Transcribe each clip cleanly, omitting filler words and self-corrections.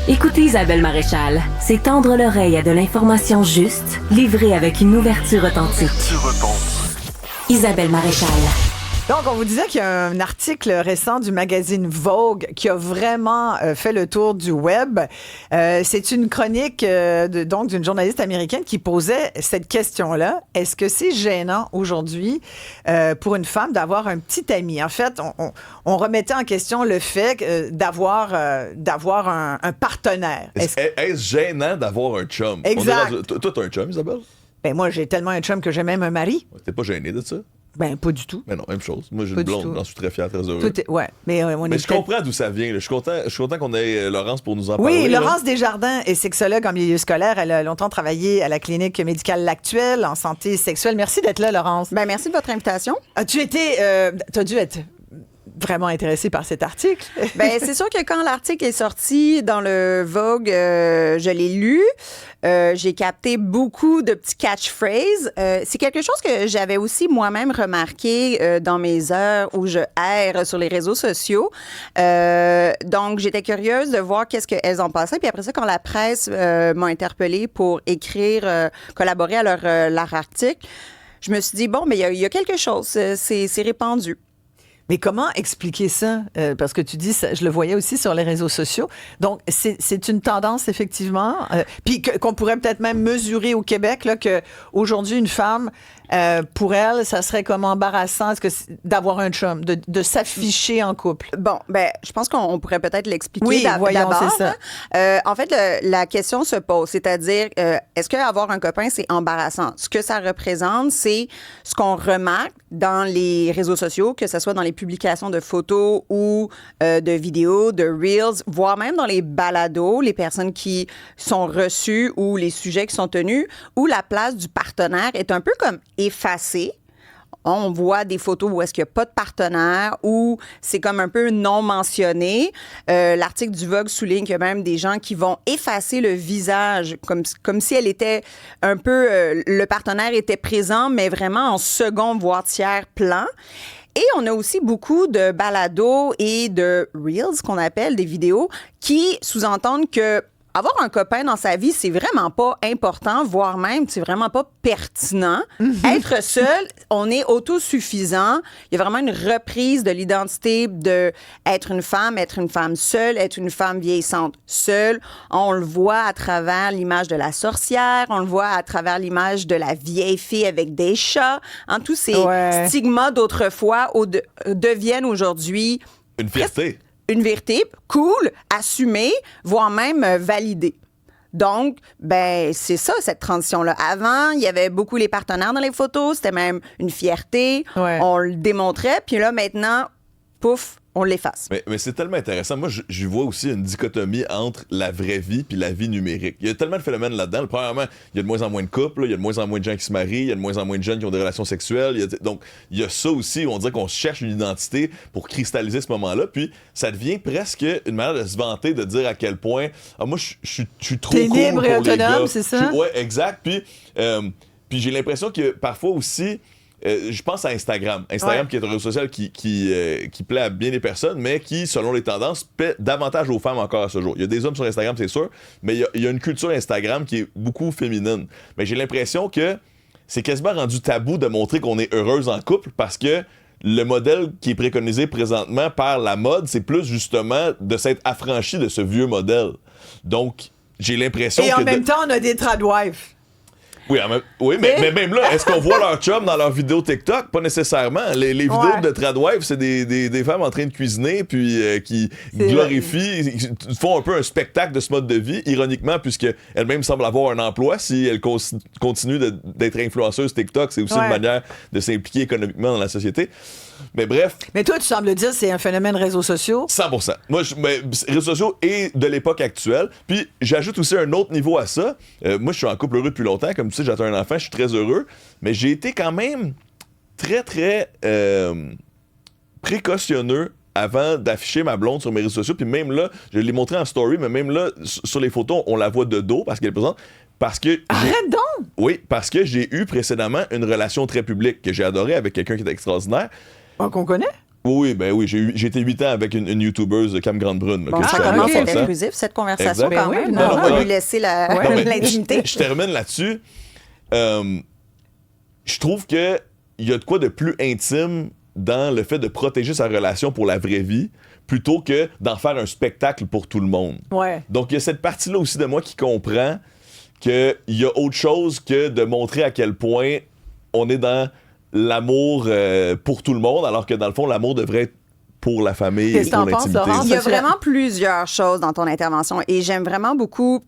Écoutez Isabelle Maréchal, c'est tendre l'oreille à de l'information juste, livrée avec une ouverture authentique. Isabelle Maréchal. Donc, on vous disait qu'il y a un article récent du magazine Vogue qui a vraiment fait le tour du web. C'est une chronique donc d'une journaliste américaine qui posait cette question-là. Est-ce que c'est gênant aujourd'hui pour une femme d'avoir un petit ami? En fait, on remettait en question le fait d'avoir un partenaire. Est-ce gênant d'avoir un chum? Exact. Toi, t'as un chum, Isabelle? Ben moi, j'ai tellement un chum que j'ai même un mari. T'es pas gêné de ça? Ben, pas du tout. Mais non, même chose. Moi, j'ai Pas une du blonde, tout. j'en suis très fier, très heureux. Ouais, mais Mais je comprends d'où ça vient. Là. Je suis content qu'on ait Laurence pour nous en parler. Oui, là. Laurence Desjardins est sexologue en milieu scolaire. Elle a longtemps travaillé à la clinique médicale L'Actuelle en santé sexuelle. Merci d'être là, Laurence. Ben, merci de votre invitation. T'as dû être vraiment intéressée par cet article. Ben, c'est sûr que quand l'article est sorti dans le Vogue, je l'ai lu. J'ai capté beaucoup de petits catchphrases. C'est quelque chose que j'avais aussi moi-même remarqué dans mes heures où je erre sur les réseaux sociaux. Donc, j'étais curieuse de voir qu'est-ce qu'elles en pensaient. Puis après ça, quand la presse m'a interpellée pour écrire, collaborer à leur article, je me suis dit, bon, mais il y a quelque chose. C'est répandu. Mais comment expliquer ça? Parce que tu dis, ça, je le voyais aussi sur les réseaux sociaux. Donc, c'est une tendance, effectivement. Puis qu'on pourrait peut-être même mesurer au Québec, là, qu'aujourd'hui, une femme, pour elle, ça serait comme embarrassant d'avoir un chum, de s'afficher en couple. Bon, ben, je pense qu'on pourrait peut-être l'expliquer Oui, voyons, d'abord. c'est ça. En fait, la question se pose, c'est-à-dire, est-ce qu'avoir un copain, c'est embarrassant? Ce que ça représente, c'est ce qu'on remarque dans les réseaux sociaux, que ce soit dans les publications de photos ou de vidéos, de reels, voire même dans les balados, les personnes qui sont reçues ou les sujets qui sont tenus, où la place du partenaire est un peu comme effacée. On voit des photos où est-ce qu'il n'y a pas de partenaire, où c'est comme un peu non mentionné. L'article du Vogue souligne qu'il y a même des gens qui vont effacer le visage, comme si elle était un peu... le partenaire était présent, mais vraiment en second, voire tiers plan. Et on a aussi beaucoup de balados et de reels, qu'on appelle des vidéos, qui sous-entendent que avoir un copain dans sa vie, c'est vraiment pas important, voire même, c'est vraiment pas pertinent. Être seul, on est autosuffisant. Il y a vraiment une reprise de l'identité de être une femme seule, être une femme vieillissante seule. On le voit à travers l'image de la sorcière, on le voit à travers l'image de la vieille fille avec des chats. Tous ces stigmas d'autrefois deviennent aujourd'hui... Une fierté. Une vérité cool, assumée, voire même validée. Donc, ben, c'est ça, cette transition-là. Avant, il y avait beaucoup les partenaires dans les photos, c'était même une fierté, on le démontrait, puis là, maintenant, pouf, on l'efface. Mais c'est tellement intéressant. Moi, je vois aussi une dichotomie entre la vraie vie puis la vie numérique. Il y a tellement de phénomènes là-dedans. Premièrement, il y a de moins en moins de couples, il y a de moins en moins de gens qui se marient, il y a de moins en moins de jeunes qui ont des relations sexuelles. Donc, il y a ça aussi où on dirait qu'on cherche une identité pour cristalliser ce moment-là. Puis, ça devient presque une manière de se vanter, de dire à quel point moi, je suis trop cool libre et pour les autonome, gars. c'est ça? Ouais, exact. Puis j'ai l'impression que parfois aussi... je pense à Instagram. Instagram qui est un réseau social qui plaît à bien des personnes, mais qui, selon les tendances, plaît davantage aux femmes encore à ce jour. Il y a des hommes sur Instagram, c'est sûr, mais il y a une culture Instagram qui est beaucoup féminine. Mais j'ai l'impression que c'est quasiment rendu tabou de montrer qu'on est heureuse en couple parce que le modèle qui est préconisé présentement par la mode, c'est plus justement de s'être affranchi de ce vieux modèle. Donc, j'ai l'impression que... Et en même temps, on a des tradwives. Oui, mais même là, est-ce qu'on voit leur chum dans leurs vidéos TikTok? Pas nécessairement. Les vidéos de Tradwife, c'est des femmes en train de cuisiner puis qui glorifient, qui font un peu un spectacle de ce mode de vie, ironiquement, puisqu'elles-mêmes semblent avoir un emploi. Si elles continuent d'être influenceuses TikTok, c'est aussi une manière de s'impliquer économiquement dans la société. Mais bref. Mais toi, tu sembles dire que c'est un phénomène réseaux sociaux? 100%. Moi, réseaux sociaux et de l'époque actuelle. Puis, j'ajoute aussi un autre niveau à ça. Moi, je suis en couple heureux depuis longtemps. Comme tu sais, j'attends un enfant, je suis très heureux. Mais j'ai été quand même très, très précautionneux avant d'afficher ma blonde sur mes réseaux sociaux. Puis même là, je l'ai montré en story, mais même là, sur les photos, on la voit de dos parce qu'elle est présente. Arrête donc! Oui, parce que j'ai eu précédemment une relation très publique que j'ai adorée avec quelqu'un qui était extraordinaire. Qu'on connaît? Oui, ben oui, j'ai été 8 ans avec une YouTubeuse, Cam Grande-Brune. Bon, ça commence à être inclusif, cette conversation, exact. quand même. Ben oui, On va lui laisser l'intimité. Je termine là-dessus. Je trouve que il y a de quoi de plus intime dans le fait de protéger sa relation pour la vraie vie plutôt que d'en faire un spectacle pour tout le monde. Ouais. Donc, il y a cette partie-là aussi de moi qui comprend qu'il y a autre chose que de montrer à quel point on est dans l'amour pour tout le monde, alors que dans le fond, l'amour devrait être pour la famille et pour l'intimité. Laurence? Il y a vraiment plusieurs choses dans ton intervention et j'aime vraiment beaucoup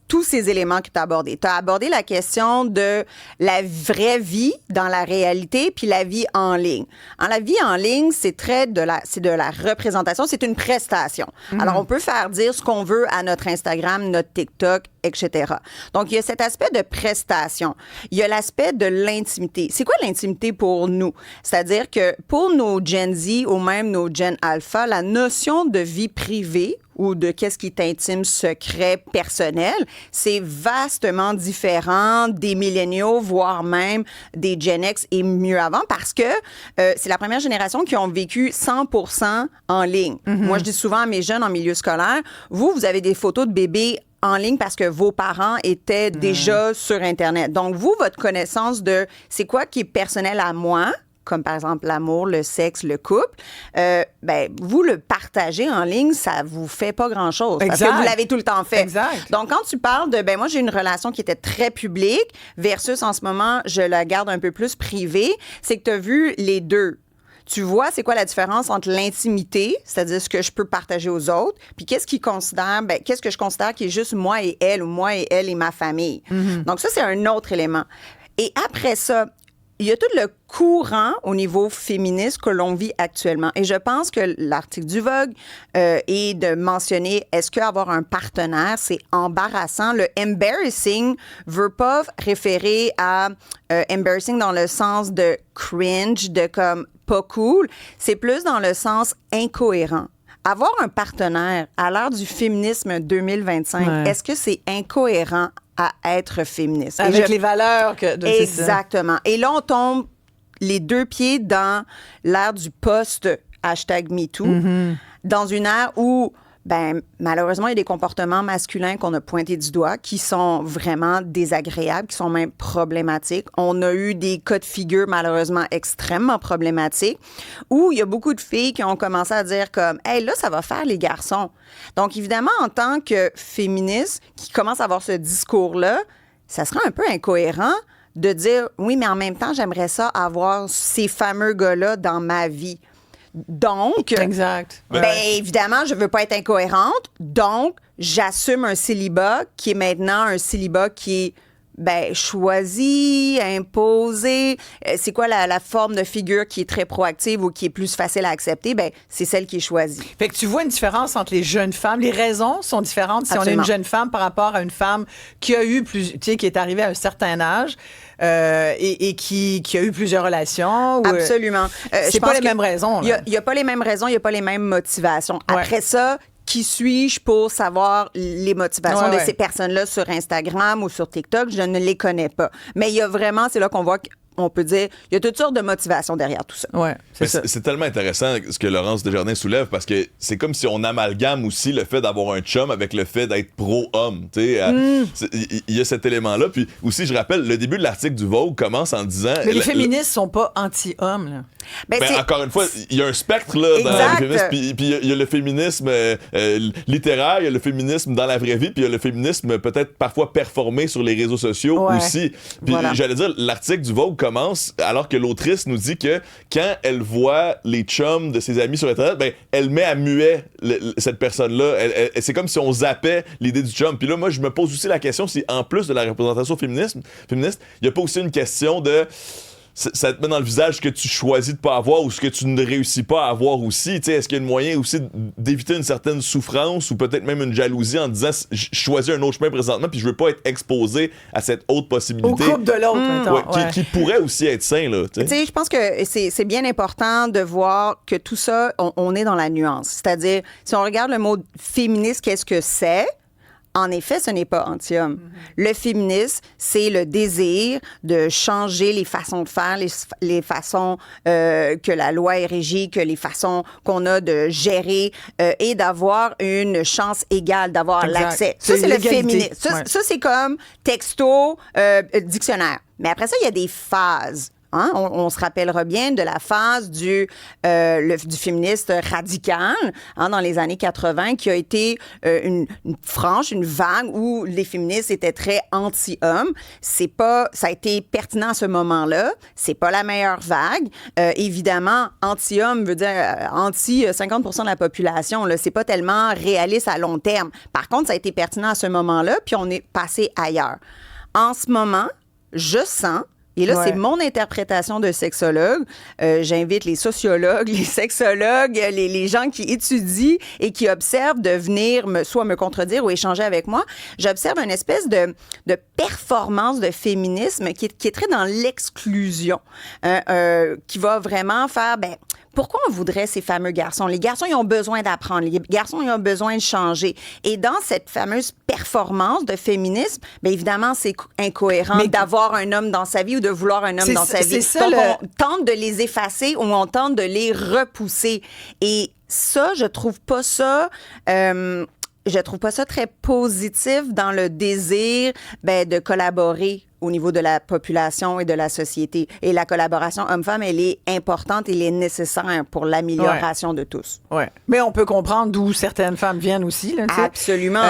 tous ces éléments que tu as abordés. Tu as abordé la question de la vraie vie dans la réalité puis la vie en ligne. La vie en ligne, c'est de la représentation, c'est une prestation. Alors, on peut faire dire ce qu'on veut à notre Instagram, notre TikTok, etc. Donc, il y a cet aspect de prestation. Il y a l'aspect de l'intimité. C'est quoi l'intimité pour nous? C'est-à-dire que pour nos Gen Z ou même nos Gen Alpha, la notion de vie privée ou de qu'est-ce qui est intime, secret, personnel, c'est vastement différent des milléniaux, voire même des Gen X et mieux avant, parce que c'est la première génération qui ont vécu 100% en ligne. Moi, je dis souvent à mes jeunes en milieu scolaire, vous avez des photos de bébés en ligne parce que vos parents étaient déjà sur Internet. Donc, vous, votre connaissance de c'est quoi qui est personnel à moi, comme par exemple l'amour, le sexe, le couple, vous le partagez en ligne, ça vous fait pas grand-chose. Parce que vous l'avez tout le temps fait. Exact. Donc, quand tu parles de, moi, j'ai une relation qui était très publique versus en ce moment, je la garde un peu plus privée, c'est que tu as vu les deux. Tu vois, c'est quoi la différence entre l'intimité, c'est-à-dire ce que je peux partager aux autres, puis qu'est-ce que je considère qui est juste moi et elle, ou moi et elle et ma famille. Donc, ça, c'est un autre élément. Et après ça, il y a tout le courant au niveau féministe que l'on vit actuellement. Et je pense que l'article du Vogue est de mentionner est-ce qu'avoir un partenaire, c'est embarrassant. Le embarrassing veut pas référer à embarrassing dans le sens de cringe, de comme pas cool. C'est plus dans le sens incohérent. Avoir un partenaire à l'heure du féminisme 2025, est-ce que c'est incohérent à être féministe? Avec les valeurs que... Exactement. Et là, on tombe les deux pieds dans l'ère du post-#MeToo, dans une ère où, malheureusement, il y a des comportements masculins qu'on a pointés du doigt qui sont vraiment désagréables, qui sont même problématiques. On a eu des cas de figure, malheureusement, extrêmement problématiques, où il y a beaucoup de filles qui ont commencé à dire comme « Hey, là, ça va faire les garçons ». Donc, évidemment, en tant que féministe qui commence à avoir ce discours-là, ça serait un peu incohérent de dire « Oui, mais en même temps, j'aimerais ça avoir ces fameux gars-là dans ma vie ». Donc, exact. Évidemment, je veux pas être incohérente. Donc, j'assume un célibat qui est maintenant un célibat qui est choisi, imposé. C'est quoi la forme de figure qui est très proactive ou qui est plus facile à accepter? C'est celle qui est choisie. Fait que tu vois une différence entre les jeunes femmes. Les raisons sont différentes si Absolument. on est une jeune femme par rapport à une femme qui a eu qui est arrivée à un certain âge et qui a eu plusieurs relations. Absolument. C'est pas les mêmes raisons. Il n'y a pas les mêmes raisons, il n'y a pas les mêmes motivations. Après ça, qui suis-je pour savoir les motivations de ces personnes-là sur Instagram ou sur TikTok? Je ne les connais pas. Mais il y a vraiment, c'est là qu'on voit on peut dire, il y a toutes sortes de motivations derrière tout ça. Ouais, c'est tellement intéressant ce que Laurence Desjardins soulève parce que c'est comme si on amalgame aussi le fait d'avoir un chum avec le fait d'être pro-homme. Il y a cet élément-là. Puis aussi, je rappelle, le début de l'article du Vogue commence en disant... Mais les féministes sont pas anti-hommes, là. Encore une fois, il y a un spectre là, dans le féminisme, puis il y a le féminisme littéraire, il y a le féminisme dans la vraie vie, puis il y a le féminisme peut-être parfois performé sur les réseaux sociaux aussi. Puis j'allais dire, l'article du Vogue commence alors que l'autrice nous dit que quand elle voit les chums de ses amis sur Internet, elle met à muet cette personne-là. C'est comme si on zappait l'idée du chum. Puis là, moi, je me pose aussi la question si, en plus de la représentation féministe, il n'y a pas aussi une question de... Ça te met dans le visage ce que tu choisis de pas avoir ou ce que tu ne réussis pas à avoir aussi. Est-ce qu'il y a un moyen aussi d'éviter une certaine souffrance ou peut-être même une jalousie en disant je choisis un autre chemin présentement puis je veux pas être exposé à cette autre possibilité. Au couple de l'autre, qui pourrait aussi être sain. Je pense que c'est bien important de voir que tout ça, on est dans la nuance. C'est-à-dire, si on regarde le mot féministe, qu'est-ce que c'est? En effet, ce n'est pas anti-homme. Le féminisme, c'est le désir de changer les façons de faire, les façons que la loi est régie, que les façons qu'on a de gérer et d'avoir une chance égale, d'avoir Exact. l'accès. C'est Ça, c'est le l'égalité. féminisme. Ça, Ouais. ça, c'est comme texto, dictionnaire. Mais après ça, il y a des phases. Hein? On se rappellera bien de la phase du féministe radical dans les années 80 qui a été une frange, une vague où les féministes étaient très anti-hommes. Ça a été pertinent à ce moment-là. C'est pas la meilleure vague. Évidemment, anti-homme veut dire anti 50% de la population. Là, c'est pas tellement réaliste à long terme. Par contre, ça a été pertinent à ce moment-là, puis on est passé ailleurs. En ce moment, je sens. Et là, c'est mon interprétation de sexologue. J'invite les sociologues, les sexologues, les gens qui étudient et qui observent de venir soit me contredire ou échanger avec moi. J'observe une espèce de performance de féminisme qui est très dans l'exclusion, qui va vraiment faire... Pourquoi on voudrait ces fameux garçons? Les garçons, ils ont besoin d'apprendre. Les garçons, ils ont besoin de changer. Et dans cette fameuse performance de féminisme, évidemment, c'est incohérent d'avoir un homme dans sa vie ou de vouloir un homme dans sa vie. Donc, on tente de les effacer ou on tente de les repousser. Et ça, je trouve pas ça... je trouve pas ça très positif dans le désir de collaborer au niveau de la population et de la société. Et la collaboration homme-femme, elle est importante, elle est nécessaire pour l'amélioration de tous. Ouais. Mais on peut comprendre d'où certaines femmes viennent aussi. Là, absolument.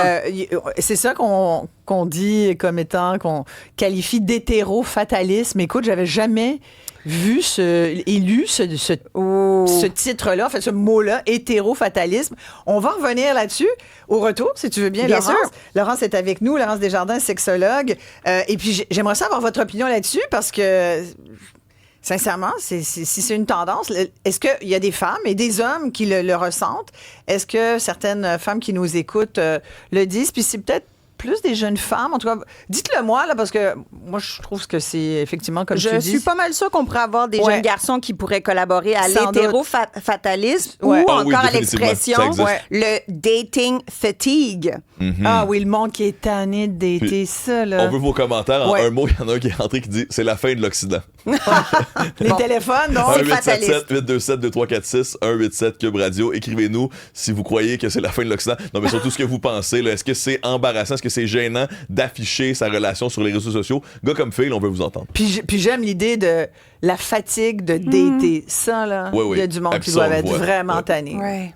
C'est ça qu'on dit comme étant, qu'on qualifie d'hétéro-fatalisme. Écoute, j'avais jamais vu lu ce titre-là, en fait, ce mot-là, hétéro-fatalisme. On va revenir là-dessus au retour, si tu veux bien, Bien Laurence. sûr. Laurence est avec nous, Laurence Desjardins, sexologue. Et puis, j'aimerais savoir votre opinion là-dessus parce que... Sincèrement, si c'est une tendance, est-ce qu'il y a des femmes et des hommes qui le ressentent? Est-ce que certaines femmes qui nous écoutent le disent? Puis c'est peut-être plus des jeunes femmes. En tout cas, dites-le moi, là, parce que moi, je trouve que c'est effectivement comme tu dis. Je suis pas mal sûre qu'on pourrait avoir des jeunes garçons qui pourraient collaborer à Sans l'hétéro-fatalisme ou Ah oui, encore à définitivement. l'expression Ça existe. le dating fatigue. Ah oui, le monde qui est tanné de dater Puis, ça, là. On veut vos commentaires. En Ouais. un mot, il y en a un qui est rentré qui dit c'est la fin de l'Occident. Les téléphones, non? C'est fataliste. 1-877-827-2346, 187 Cube Radio. Écrivez-nous si vous croyez que c'est la fin de l'Occident. Non, mais surtout ce que vous pensez. Là. Est-ce que c'est embarrassant? Est-ce que c'est gênant d'afficher sa relation sur les réseaux sociaux? Gars comme fille, on veut vous entendre. Puis j'aime l'idée de la fatigue de dater. Ça, là, Oui, oui. il y a du monde Ah, qui puis ça, doit on être le voit. vraiment Ouais. tanné. Ouais.